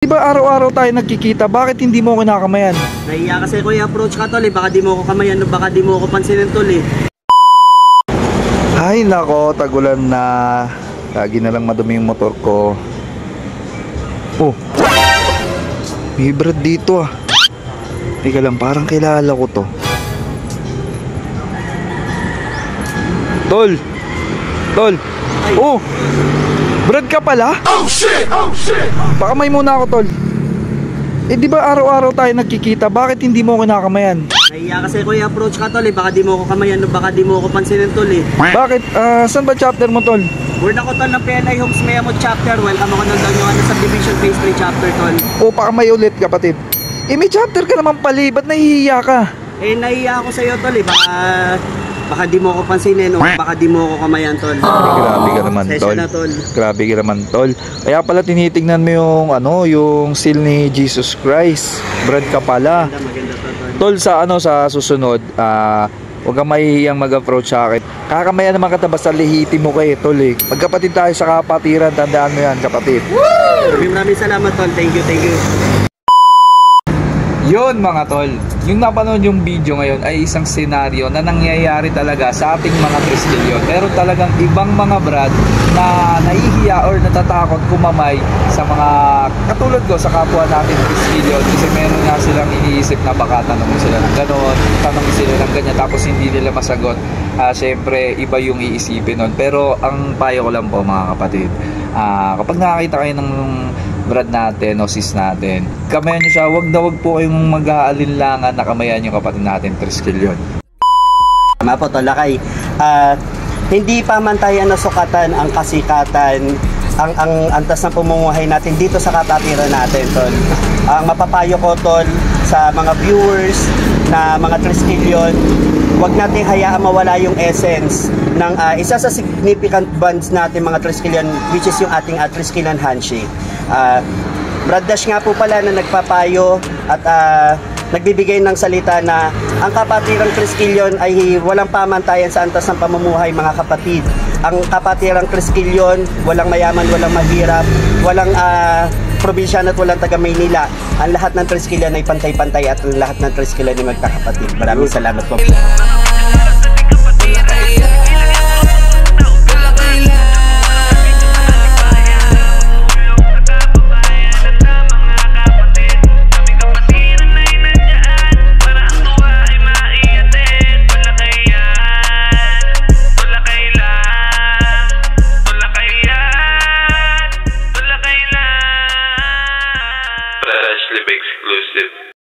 Di ba araw-araw tayo nagkikita? Bakit hindi mo kinakamayan? Nahiya kasi ko i-approach ka tol eh. Baka di mo ako kamayan, baka di mo ako pansinin tol eh. Ay nako, tagulan na. Lagi na lang madumi yung motor ko. Oh, may brad dito ah. Teka lang, parang kilala ko to. Tol! Tol! Oh! Brad ka pala? Oh shit! Oh shit! Baka may muna ako, tol. Eh di ba araw-araw tayo nagkikita? Bakit hindi mo kinakamayan? Nahiya kasi ko i-approach ka tol eh. Baka di mo ako kamayan, baka di mo ako pansinin tol eh. Bakit? Saan ba chapter mo, tol? Board ako tol ng PNI Homes Memo chapter. Welcome ako ng yung subdivision phase 3 chapter tol. O baka may ulit, kapatid. Eh may chapter ka naman pala, ba't nahihiya ka? Eh nahiya ako sa'yo tol eh. Baka di mo ako pansinin o baka di mo ako kamayan tol. Grabe ka naman, tol. Grabe ka naman, tol. Kaya pala tinitingnan mo yung yung seal ni Jesus Christ. Brad ka pala. Maganda tol. Tol, sa susunod, huwag kang mahihiyang mag-approach sa akin. Kakamayan naman kita, basta lihiti mo kayo, tol eh. Magkapatid tayo sa kapatiran, tandaan mo yan, kapatid. Maraming salamat tol. Thank you, thank you. Yun mga tol, yung napanood yung video ngayon ay isang senaryo na nangyayari talaga sa ating mga Trisquillion. Pero talagang ibang mga brad na nahihiya or natatakot kumamay sa mga katulad ko sa kapwa natin Trisquillion. Kasi meron nga silang iniisip na baka tanongin sila ng ganon, tanongin sila ng ganyan, tapos hindi nila masagot. Siyempre iba yung iisipin nun. Pero ang payo ko lang po mga kapatid, kapag nakakita kayo ng brad natin o sis natin, kamayan nyo siya. Wag na wag po kayong mag-aalinlangan na kamayan yung kapatid natin Trisquillion. Tama po tol, Lakay. Hindi pamantayan na sukatan ang kasikatan, ang antas ng pamumuhay natin dito sa kapatiran natin tol. Ang mapapayo ko tol sa mga viewers na mga Trisquillion, wag nating hayaan mawala yung essence ng isa sa significant bonds natin mga Trisquillion, which is yung ating Trisquillion handshake. Brad Dash nga po pala na nagpapayo at nagbibigay ng salita na ang kapatirang Trisquillion ay walang pamantayan sa antas ng pamumuhay mga kapatid. Ang kapatirang Trisquillion, walang mayaman, walang mahirap, walang probinsya at walang taga Maynila. Ang lahat ng Trisquillion ay pantay-pantay at ang lahat ng Trisquillion ay magkakapatid. Maraming salamat po. Exclusive.